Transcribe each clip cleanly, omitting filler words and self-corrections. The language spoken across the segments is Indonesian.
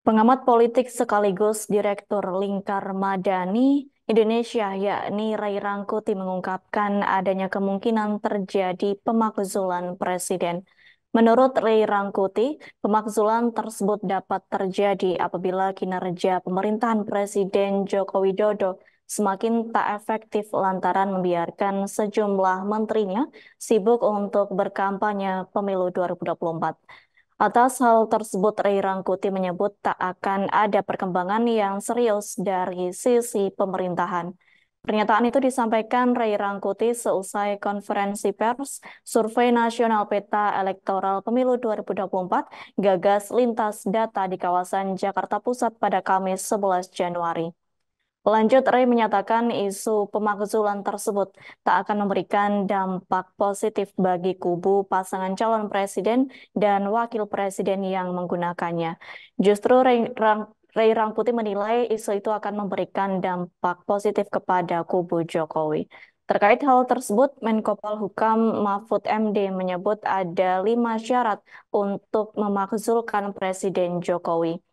Pengamat politik sekaligus Direktur Lingkar Madani Indonesia, yakni Ray Rangkuti, mengungkapkan adanya kemungkinan terjadi pemakzulan presiden. Menurut Ray Rangkuti, pemakzulan tersebut dapat terjadi apabila kinerja pemerintahan Presiden Joko Widodo semakin tak efektif lantaran membiarkan sejumlah menterinya sibuk untuk berkampanye pemilu 2024. Atas hal tersebut, Ray Rangkuti menyebut tak akan ada perkembangan yang serius dari sisi pemerintahan. Pernyataan itu disampaikan Ray Rangkuti seusai konferensi pers Survei Nasional Peta Elektoral Pemilu 2024 Gagas Lintas Data di kawasan Jakarta Pusat pada Kamis 11 Januari. Lanjut, Ray menyatakan isu pemakzulan tersebut tak akan memberikan dampak positif bagi kubu pasangan calon presiden dan wakil presiden yang menggunakannya. Justru Ray Rangkuti menilai isu itu akan memberikan dampak positif kepada kubu Jokowi. Terkait hal tersebut, Menko Polhukam Mahfud MD menyebut ada 5 syarat untuk memakzulkan Presiden Jokowi.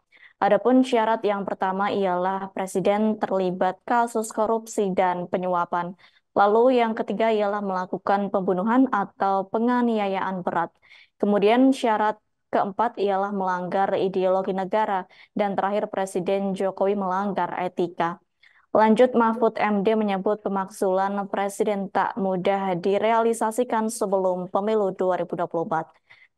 Adapun syarat yang pertama ialah presiden terlibat kasus korupsi dan penyuapan. Lalu yang ketiga ialah melakukan pembunuhan atau penganiayaan berat. Kemudian syarat keempat ialah melanggar ideologi negara. Dan terakhir Presiden Jokowi melanggar etika. Lanjut, Mahfud MD menyebut pemakzulan presiden tak mudah direalisasikan sebelum pemilu 2024.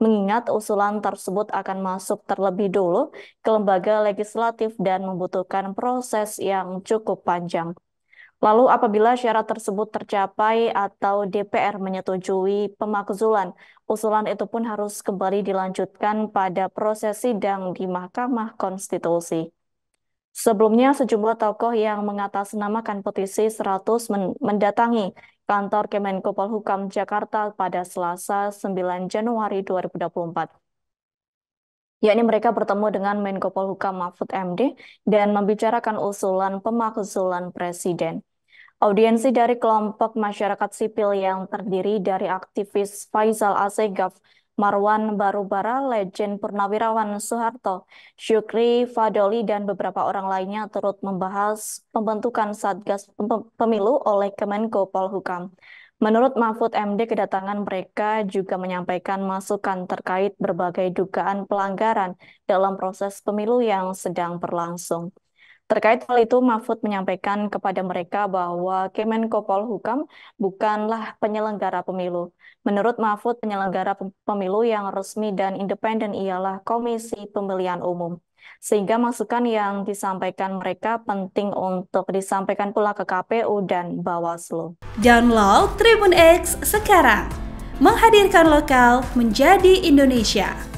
Mengingat usulan tersebut akan masuk terlebih dulu ke lembaga legislatif dan membutuhkan proses yang cukup panjang. Lalu apabila syarat tersebut tercapai atau DPR menyetujui pemakzulan, usulan itu pun harus kembali dilanjutkan pada proses sidang di Mahkamah Konstitusi. Sebelumnya, sejumlah tokoh yang mengatasnamakan petisi 100 mendatangi kantor Kemenko Polhukam Jakarta pada Selasa 9 Januari 2024. Yakni mereka bertemu dengan Menko Polhukam Mahfud MD dan membicarakan usulan pemakzulan presiden. Audiensi dari kelompok masyarakat sipil yang terdiri dari aktivis Faisal Assegaf, Marwan Barubara, Legend Purnawirawan Soeharto, Syukri Fadoli, dan beberapa orang lainnya turut membahas pembentukan Satgas Pemilu oleh Kemenko Polhukam. Menurut Mahfud MD, kedatangan mereka juga menyampaikan masukan terkait berbagai dugaan pelanggaran dalam proses pemilu yang sedang berlangsung. Terkait hal itu, Mahfud menyampaikan kepada mereka bahwa Kemenko Polhukam bukanlah penyelenggara pemilu. Menurut Mahfud, penyelenggara pemilu yang resmi dan independen ialah Komisi Pemilihan Umum. Sehingga masukan yang disampaikan mereka penting untuk disampaikan pula ke KPU dan Bawaslu. Download Tribun X sekarang, menghadirkan lokal menjadi Indonesia.